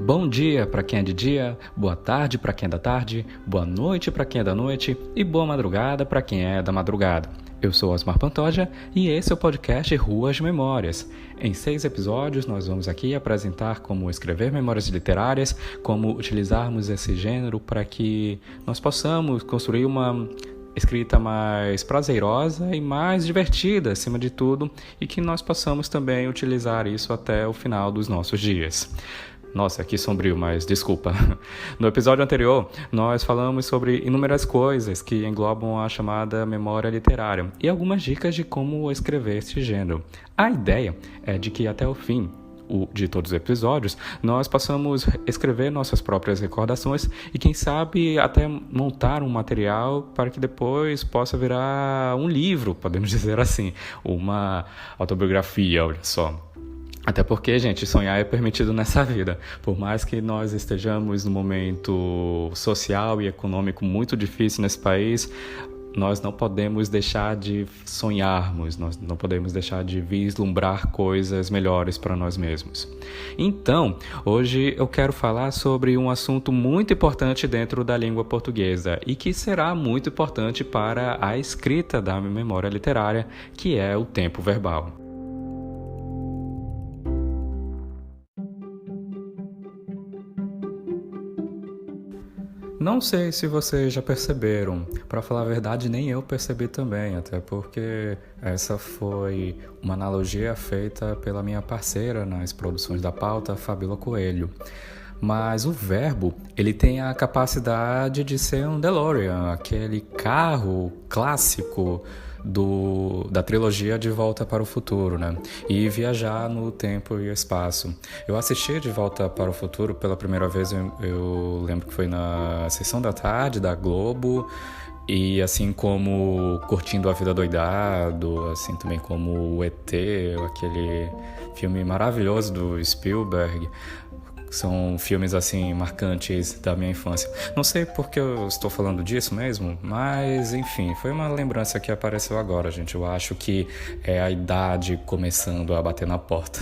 Bom dia para quem é de dia, boa tarde para quem é da tarde, boa noite para quem é da noite e boa madrugada para quem é da madrugada. Eu sou Osmar Pantoja e esse é o podcast Ruas de Memórias. Em 6 episódios nós vamos aqui apresentar como escrever memórias literárias, como utilizarmos esse gênero para que nós possamos construir uma escrita mais prazerosa e mais divertida, acima de tudo, e que nós possamos também utilizar isso até o final dos nossos dias. Nossa, que sombrio, mas desculpa. No episódio anterior, nós falamos sobre inúmeras coisas que englobam a chamada memória literária e algumas dicas de como escrever esse gênero. A ideia é de que até o fim de todos os episódios, nós possamos escrever nossas próprias recordações e, quem sabe, até montar um material para que depois possa virar um livro, podemos dizer assim, uma autobiografia, olha só. Até porque, gente, sonhar é permitido nessa vida. Por mais que nós estejamos num momento social e econômico muito difícil nesse país, nós não podemos deixar de sonharmos, nós não podemos deixar de vislumbrar coisas melhores para nós mesmos. Então, hoje eu quero falar sobre um assunto muito importante dentro da língua portuguesa e que será muito importante para a escrita da memória literária, que é o tempo verbal. Não sei se vocês já perceberam, para falar a verdade nem eu percebi também, até porque essa foi uma analogia feita pela minha parceira nas produções da pauta, Fabíola Coelho. Mas o verbo, ele tem a capacidade de ser um DeLorean, aquele carro clássico da trilogia De Volta para o Futuro, né? E viajar no tempo e espaço. Eu assisti De Volta para o Futuro pela primeira vez, eu lembro que foi na sessão da tarde da Globo, e assim como Curtindo a Vida Doidado, assim também como o E.T., aquele filme maravilhoso do Spielberg. São filmes, assim, marcantes da minha infância. Não sei por que eu estou falando disso mesmo, mas, enfim, foi uma lembrança que apareceu agora, gente. Eu acho que é a idade começando a bater na porta.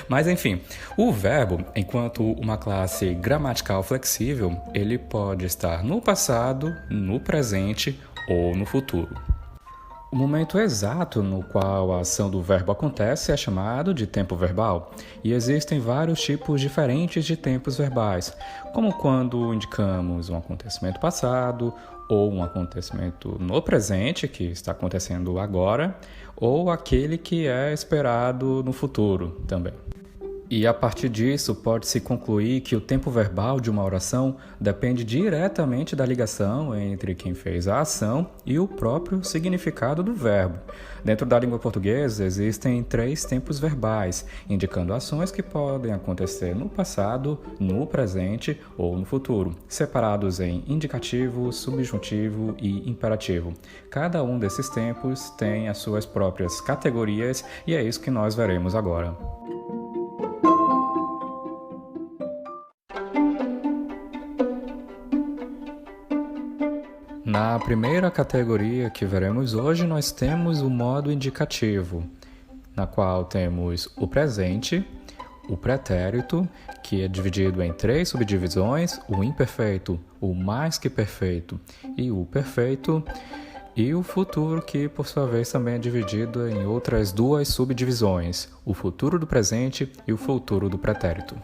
Mas, enfim, o verbo, enquanto uma classe gramatical flexível, ele pode estar no passado, no presente ou no futuro. O momento exato no qual a ação do verbo acontece é chamado de tempo verbal, e existem vários tipos diferentes de tempos verbais, como quando indicamos um acontecimento passado, ou um acontecimento no presente, que está acontecendo agora, ou aquele que é esperado no futuro também. E a partir disso, pode-se concluir que o tempo verbal de uma oração depende diretamente da ligação entre quem fez a ação e o próprio significado do verbo. Dentro da língua portuguesa, existem 3 tempos verbais, indicando ações que podem acontecer no passado, no presente ou no futuro, separados em indicativo, subjuntivo e imperativo. Cada um desses tempos tem as suas próprias categorias e é isso que nós veremos agora. Na primeira categoria que veremos hoje, nós temos o modo indicativo, na qual temos o presente, o pretérito, que é dividido em 3 subdivisões, o imperfeito, o mais que perfeito e o perfeito, e o futuro, que por sua vez também é dividido em outras 2 subdivisões, o futuro do presente e o futuro do pretérito.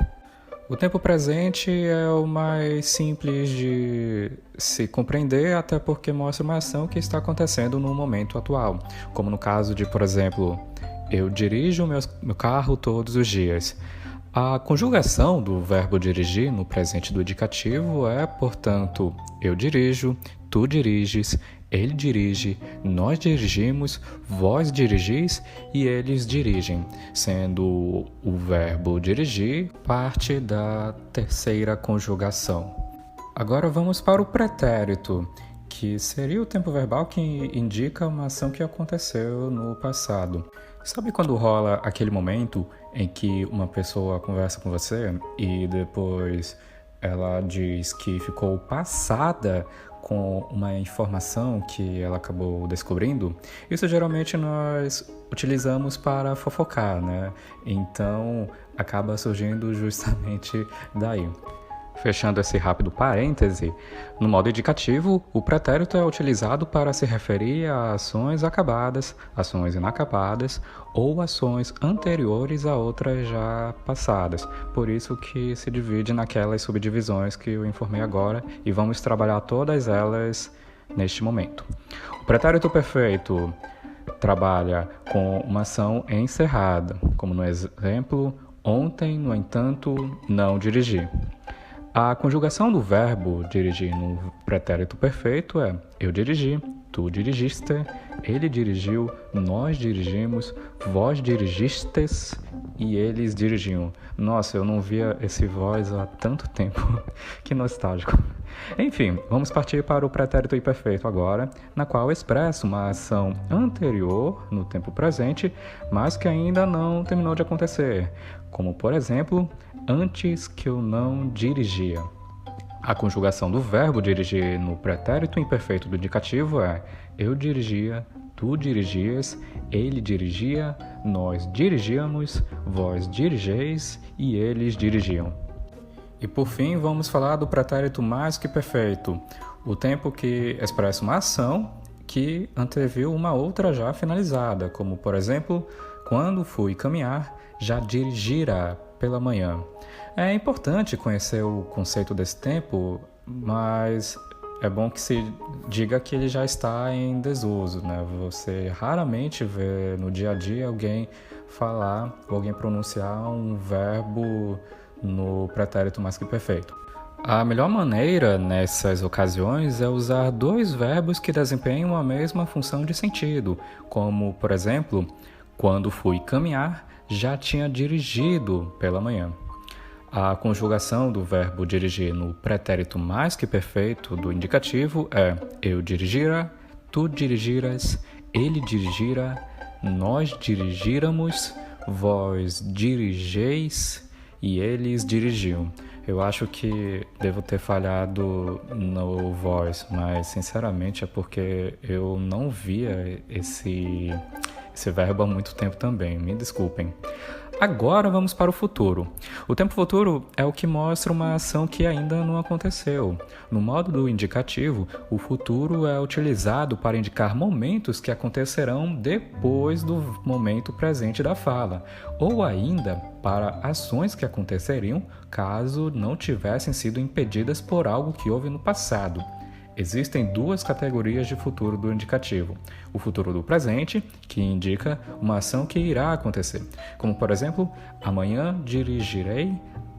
O tempo presente é o mais simples de se compreender, até porque mostra uma ação que está acontecendo no momento atual, como no caso de, por exemplo, eu dirijo meu carro todos os dias. A conjugação do verbo dirigir no presente do indicativo é, portanto, eu dirijo, tu diriges, ele dirige, nós dirigimos, vós dirigis e eles dirigem, sendo o verbo dirigir parte da terceira conjugação. Agora vamos para o pretérito, que seria o tempo verbal que indica uma ação que aconteceu no passado. Sabe quando rola aquele momento em que uma pessoa conversa com você e depois ela diz que ficou passada com uma informação que ela acabou descobrindo, isso geralmente nós utilizamos para fofocar, né? Então, acaba surgindo justamente daí. Fechando esse rápido parêntese, no modo indicativo, o pretérito é utilizado para se referir a ações acabadas, ações inacabadas ou ações anteriores a outras já passadas. Por isso que se divide naquelas subdivisões que eu informei agora e vamos trabalhar todas elas neste momento. O pretérito perfeito trabalha com uma ação encerrada, como no exemplo, ontem, no entanto, não dirigi. A conjugação do verbo dirigir no pretérito perfeito é eu dirigi, tu dirigiste, ele dirigiu, nós dirigimos, vós dirigistes e eles dirigiam. Nossa, eu não via esse vós há tanto tempo. Que nostálgico. Enfim, vamos partir para o pretérito imperfeito agora, na qual expressa uma ação anterior no tempo presente, mas que ainda não terminou de acontecer, como por exemplo, antes que eu não dirigia. A conjugação do verbo dirigir no pretérito imperfeito do indicativo é eu dirigia, tu dirigias, ele dirigia, nós dirigíamos, vós dirigeis e eles dirigiam. E por fim, vamos falar do pretérito mais que perfeito, o tempo que expressa uma ação que anteviu uma outra já finalizada, como por exemplo, quando fui caminhar, já dirigira pela manhã. É importante conhecer o conceito desse tempo, mas é bom que se diga que ele já está em desuso, né? Você raramente vê no dia a dia alguém falar ou alguém pronunciar um verbo no pretérito mais que perfeito. A melhor maneira nessas ocasiões é usar dois verbos que desempenham a mesma função de sentido, como, por exemplo, quando fui caminhar, já tinha dirigido pela manhã. A conjugação do verbo dirigir no pretérito mais que perfeito do indicativo é eu dirigira, tu dirigiras, ele dirigira, nós dirigíramos, vós dirigeis e eles dirigiam. Eu acho que devo ter falhado no vós, mas sinceramente é porque eu não via esse verbo há muito tempo também, me desculpem. Agora vamos para o futuro. O tempo futuro é o que mostra uma ação que ainda não aconteceu. No modo do indicativo, o futuro é utilizado para indicar momentos que acontecerão depois do momento presente da fala, ou ainda para ações que aconteceriam caso não tivessem sido impedidas por algo que houve no passado. Existem duas categorias de futuro do indicativo. O futuro do presente, que indica uma ação que irá acontecer, como por exemplo, amanhã dirigirei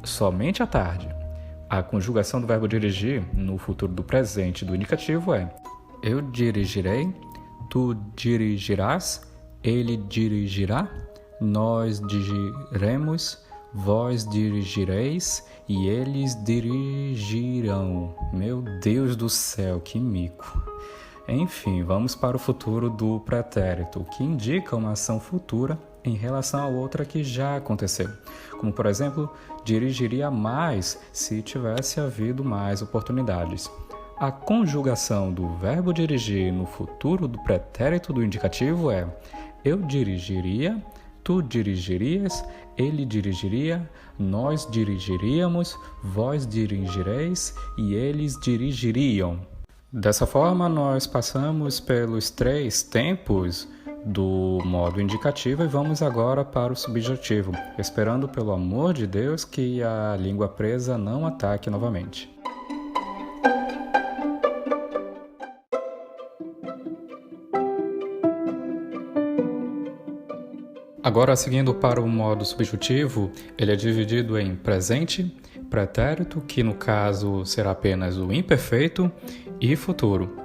somente à tarde. A conjugação do verbo dirigir no futuro do presente do indicativo é eu dirigirei, tu dirigirás, ele dirigirá, nós dirigiremos, vós dirigireis e eles dirigirão. Meu Deus do céu, que mico! Enfim, vamos para o futuro do pretérito, que indica uma ação futura em relação a outra que já aconteceu. Como, por exemplo, dirigiria mais se tivesse havido mais oportunidades. A conjugação do verbo dirigir no futuro do pretérito do indicativo é eu dirigiria, tu dirigirias, ele dirigiria, nós dirigiríamos, vós dirigireis e eles dirigiriam. Dessa forma, nós passamos pelos 3 tempos do modo indicativo e vamos agora para o subjetivo, esperando pelo amor de Deus que a língua presa não ataque novamente. Agora, seguindo para o modo subjuntivo, ele é dividido em presente, pretérito, que no caso será apenas o imperfeito, e futuro.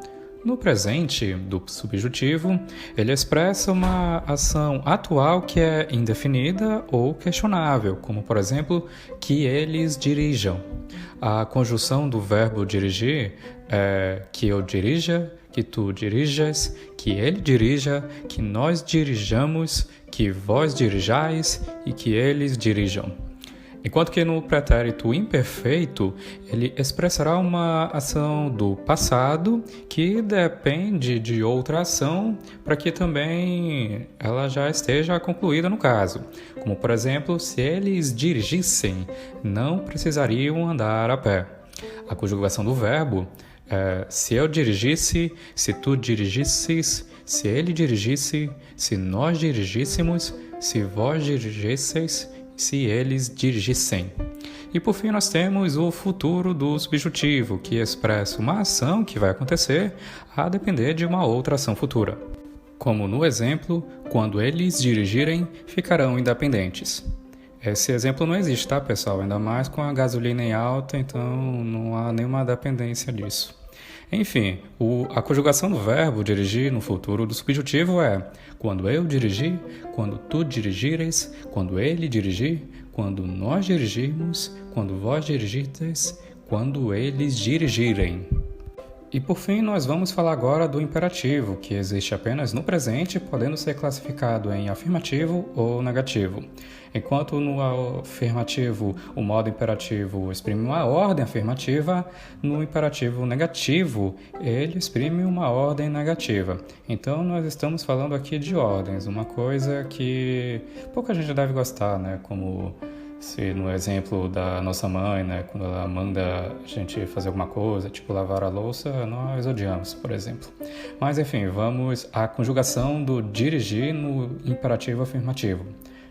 No presente do subjuntivo, ele expressa uma ação atual que é indefinida ou questionável, como, por exemplo, que eles dirijam. A conjunção do verbo dirigir é que eu dirija, que tu dirijas, que ele dirija, que nós dirijamos, que vós dirijais e que eles dirijam. Enquanto que no pretérito imperfeito, ele expressará uma ação do passado que depende de outra ação para que também ela já esteja concluída no caso. Como, por exemplo, se eles dirigissem, não precisariam andar a pé. A conjugação do verbo é se eu dirigisse, se tu dirigisses, se ele dirigisse, se nós dirigíssemos, se vós dirigisseis, se eles dirigissem. E por fim nós temos o futuro do subjuntivo, que expressa uma ação que vai acontecer a depender de uma outra ação futura. Como no exemplo, quando eles dirigirem, ficarão independentes. Esse exemplo não existe, tá, pessoal? Ainda mais com a gasolina em alta, então não há nenhuma dependência disso. Enfim, a conjugação do verbo dirigir no futuro do subjuntivo é quando eu dirigir, quando tu dirigires, quando ele dirigir, quando nós dirigirmos, quando vós dirigirdes, quando eles dirigirem. E por fim, nós vamos falar agora do imperativo, que existe apenas no presente, podendo ser classificado em afirmativo ou negativo. Enquanto no afirmativo o modo imperativo exprime uma ordem afirmativa, no imperativo negativo ele exprime uma ordem negativa. Então nós estamos falando aqui de ordens, uma coisa que pouca gente deve gostar, né? Como se no exemplo da nossa mãe, né, quando ela manda a gente fazer alguma coisa, tipo lavar a louça, nós odiamos, por exemplo. Mas enfim, vamos à conjugação do dirigir no imperativo afirmativo.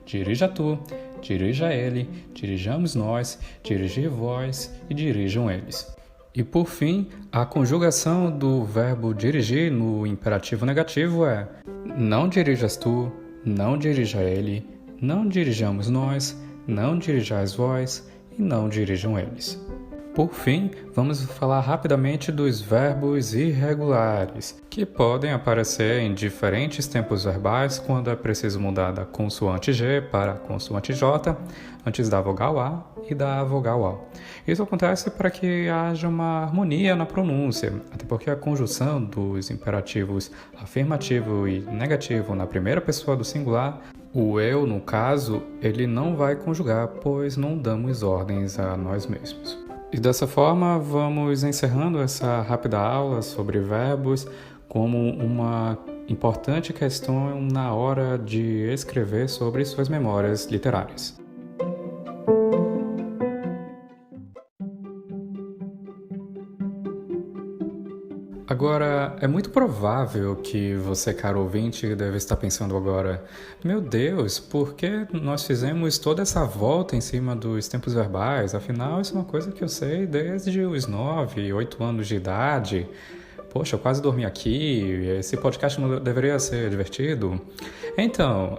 Dirija tu, dirija ele, dirijamos nós, dirigir vós e dirijam eles. E por fim, a conjugação do verbo dirigir no imperativo negativo é não dirijas tu, não dirija ele, não dirijamos nós, não dirijais vós e não dirijam eles. Por fim, vamos falar rapidamente dos verbos irregulares, que podem aparecer em diferentes tempos verbais quando é preciso mudar da consoante G para a consoante J, antes da vogal A e da vogal A. Isso acontece para que haja uma harmonia na pronúncia, até porque a conjunção dos imperativos afirmativo e negativo na primeira pessoa do singular, o eu, no caso, ele não vai conjugar, pois não damos ordens a nós mesmos. E dessa forma, vamos encerrando essa rápida aula sobre verbos como uma importante questão na hora de escrever sobre suas memórias literárias. Agora, é muito provável que você, caro ouvinte, deve estar pensando agora: meu Deus, por que nós fizemos toda essa volta em cima dos tempos verbais? Afinal, isso é uma coisa que eu sei desde os 9, 8 anos de idade. Poxa, eu quase dormi aqui, esse podcast não deveria ser divertido? Então,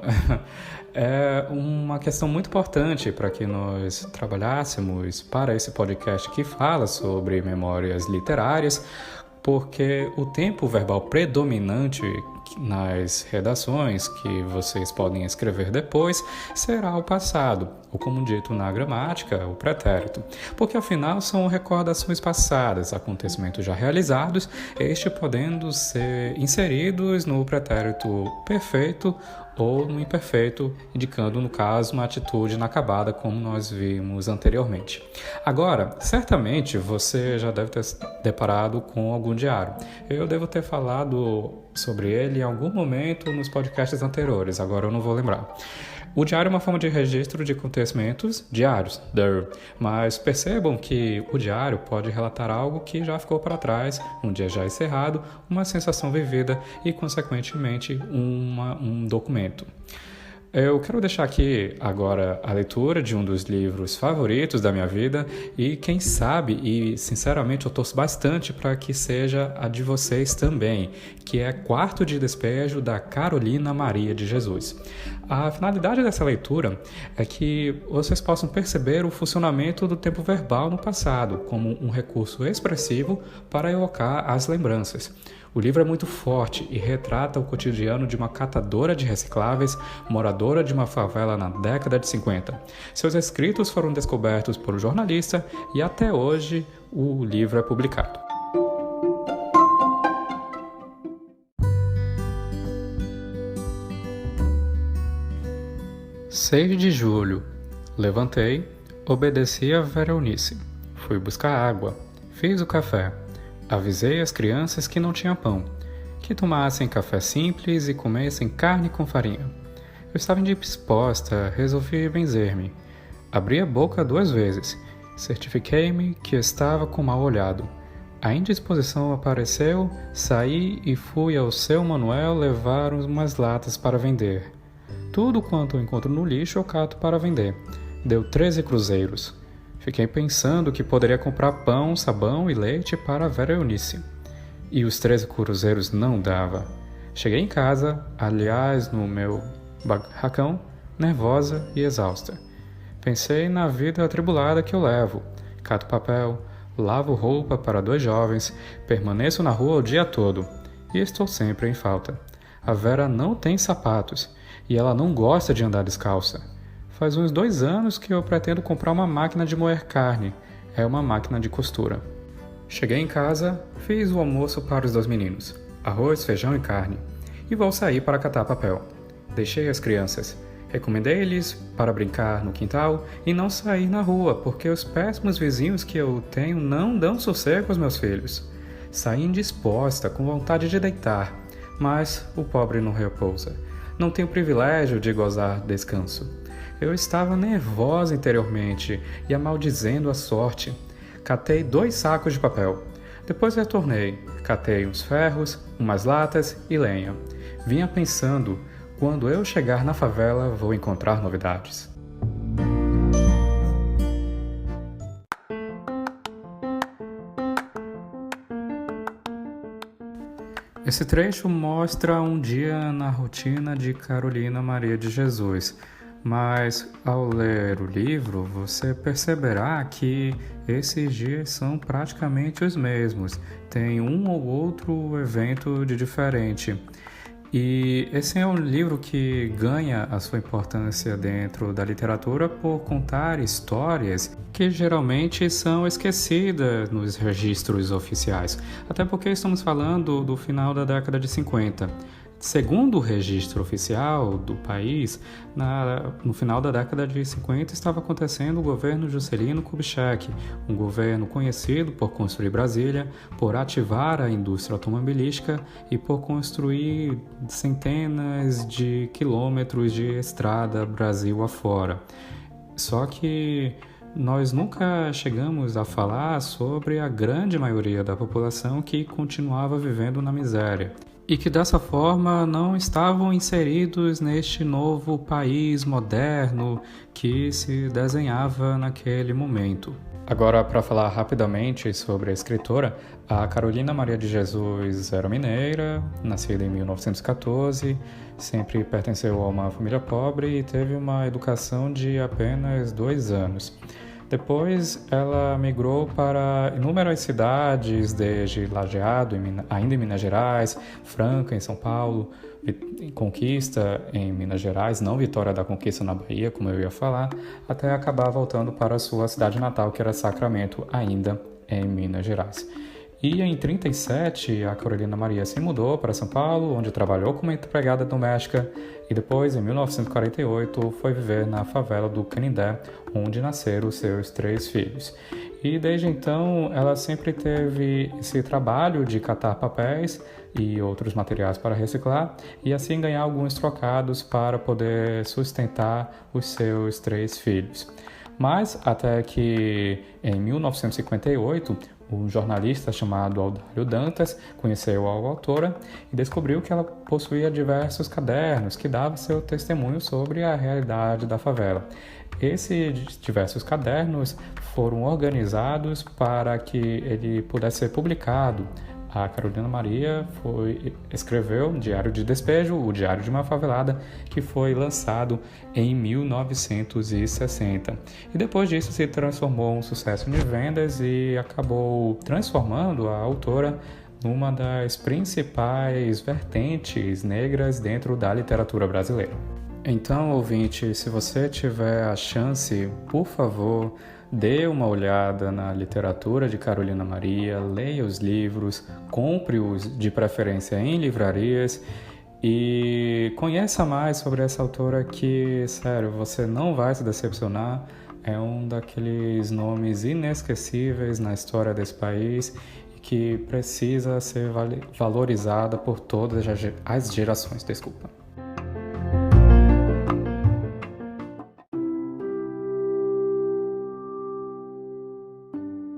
é uma questão muito importante para que nós trabalhássemos para esse podcast que fala sobre memórias literárias, porque o tempo verbal predominante nas redações que vocês podem escrever depois será o passado, ou como dito na gramática, o pretérito, porque afinal são recordações passadas, acontecimentos já realizados, este podendo ser inseridos no pretérito perfeito ou no imperfeito, indicando, no caso, uma atitude inacabada, como nós vimos anteriormente. Agora, certamente você já deve ter se deparado com algum diário. Eu devo ter falado sobre ele em algum momento nos podcasts anteriores, agora eu não vou lembrar. O diário é uma forma de registro de acontecimentos diários, mas percebam que o diário pode relatar algo que já ficou para trás, um dia já encerrado, uma sensação vivida e, consequentemente, um documento. Eu quero deixar aqui agora a leitura de um dos livros favoritos da minha vida e quem sabe, e sinceramente eu torço bastante para que seja a de vocês também, que é Quarto de Despejo, da Carolina Maria de Jesus. A finalidade dessa leitura é que vocês possam perceber o funcionamento do tempo verbal no passado como um recurso expressivo para evocar as lembranças. O livro é muito forte e retrata o cotidiano de uma catadora de recicláveis, moradora de uma favela na década de 50. Seus escritos foram descobertos por um jornalista e até hoje o livro é publicado. (6 de julho) Levantei, Obedeci a Vera Eunice. Fui buscar água. Fiz o café. Avisei as crianças que não tinha pão, que tomassem café simples e comessem carne com farinha. Eu estava indisposta, resolvi benzer-me. Abri a boca 2 vezes. Certifiquei-me que estava com mal olhado. A indisposição apareceu, saí e fui ao seu Manuel levar umas latas para vender. Tudo quanto encontro no lixo eu cato para vender. Deu 13 cruzeiros. Fiquei pensando que poderia comprar pão, sabão e leite para a Vera Eunice. E os 13 cruzeiros não dava. Cheguei em casa, aliás, no meu barracão, nervosa e exausta. Pensei na vida atribulada que eu levo. Cato papel, lavo roupa para 2 jovens, permaneço na rua o dia todo. E estou sempre em falta. A Vera não tem sapatos e ela não gosta de andar descalça. Faz uns 2 anos que eu pretendo comprar uma máquina de moer carne. É uma máquina de costura. Cheguei em casa, fiz o almoço para os 2 meninos. Arroz, feijão e carne. E vou sair para catar papel. Deixei as crianças. Recomendei-lhes para brincar no quintal e não sair na rua, porque os péssimos vizinhos que eu tenho não dão sossego aos meus filhos. Saí indisposta, com vontade de deitar, mas o pobre não repousa. Não tenho o privilégio de gozar descanso. Eu estava nervosa interiormente e amaldizendo a sorte. Catei 2 sacos de papel. Depois retornei. Catei uns ferros, umas latas e lenha. Vinha pensando, quando eu chegar na favela vou encontrar novidades. Esse trecho mostra um dia na rotina de Carolina Maria de Jesus. Mas, ao ler o livro, você perceberá que esses dias são praticamente os mesmos. Tem um ou outro evento de diferente. E esse é um livro que ganha a sua importância dentro da literatura por contar histórias que geralmente são esquecidas nos registros oficiais. Até porque estamos falando do final da década de 50. Segundo o registro oficial do país, no final da década de 50 estava acontecendo o governo Juscelino Kubitschek, um governo conhecido por construir Brasília, por ativar a indústria automobilística e por construir centenas de quilômetros de estrada Brasil afora. Só que nós nunca chegamos a falar sobre a grande maioria da população que continuava vivendo na miséria e que dessa forma não estavam inseridos neste novo país moderno que se desenhava naquele momento. Agora, para falar rapidamente sobre a escritora, a Carolina Maria de Jesus era mineira, nascida em 1914, sempre pertenceu a uma família pobre e teve uma educação de apenas 2 anos. Depois, ela migrou para inúmeras cidades, desde Lajeado, ainda em Minas Gerais, Franca, em São Paulo, Conquista, em Minas Gerais, não Vitória da Conquista, na Bahia, como eu ia falar, até acabar voltando para a sua cidade natal, que era Sacramento, ainda em Minas Gerais. E em 1937, a Carolina Maria se mudou para São Paulo, onde trabalhou como empregada doméstica, e depois, em 1948, foi viver na favela do Canindé, onde nasceram seus 3 filhos. E desde então, ela sempre teve esse trabalho de catar papéis e outros materiais para reciclar, e assim ganhar alguns trocados para poder sustentar os seus 3 filhos. Mas até que, em 1958, um jornalista chamado Aldário Dantas conheceu a autora e descobriu que ela possuía diversos cadernos que davam seu testemunho sobre a realidade da favela. Esses diversos cadernos foram organizados para que ele pudesse ser publicado. A Carolina Maria escreveu Diário de Despejo, o Diário de uma Favelada, que foi lançado em 1960. E depois disso se transformou em um sucesso de vendas e acabou transformando a autora numa das principais vertentes negras dentro da literatura brasileira. Então, ouvinte, se você tiver a chance, por favor, dê uma olhada na literatura de Carolina Maria, leia os livros, compre-os de preferência em livrarias e conheça mais sobre essa autora que, sério, você não vai se decepcionar. é um daqueles nomes inesquecíveis na história desse país e que precisa ser valorizada por todas as gerações. Desculpa.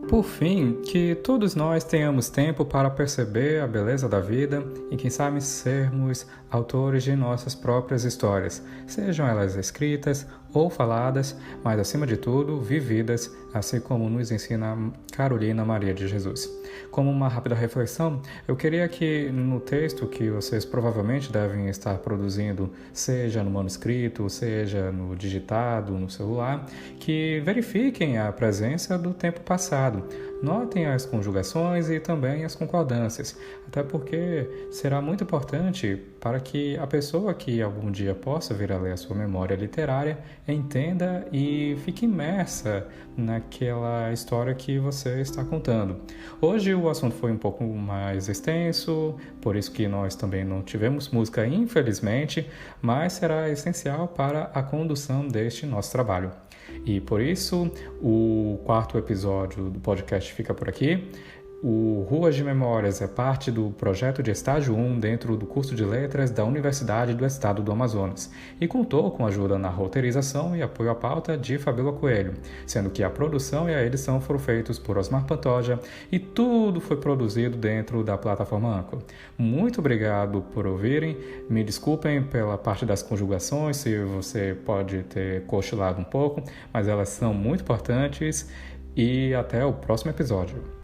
Por fim, que todos nós tenhamos tempo para perceber a beleza da vida e, quem sabe, sermos autores de nossas próprias histórias, sejam elas escritas ou faladas, mas, acima de tudo, vividas, assim como nos ensina Carolina Maria de Jesus. Como uma rápida reflexão, eu queria que no texto que vocês provavelmente devem estar produzindo, seja no manuscrito, seja no digitado, no celular, que verifiquem a presença do tempo passado. Notem as conjugações e também as concordâncias, até porque será muito importante para que a pessoa que algum dia possa vir a ler a sua memória literária entenda e fique imersa naquela história que você está contando. Hoje o assunto foi um pouco mais extenso, por isso que nós também não tivemos música, infelizmente, mas será essencial para a condução deste nosso trabalho. E por isso, o 4º episódio do podcast fica por aqui. O Ruas de Memórias é parte do projeto de estágio 1 dentro do curso de Letras da Universidade do Estado do Amazonas e contou com ajuda na roteirização e apoio à pauta de Fabíola Coelho, sendo que a produção e a edição foram feitos por Osmar Pantoja e tudo foi produzido dentro da plataforma Anchor. Muito obrigado por ouvirem, me desculpem pela parte das conjugações, se você pode ter cochilado um pouco, mas elas são muito importantes e até o próximo episódio.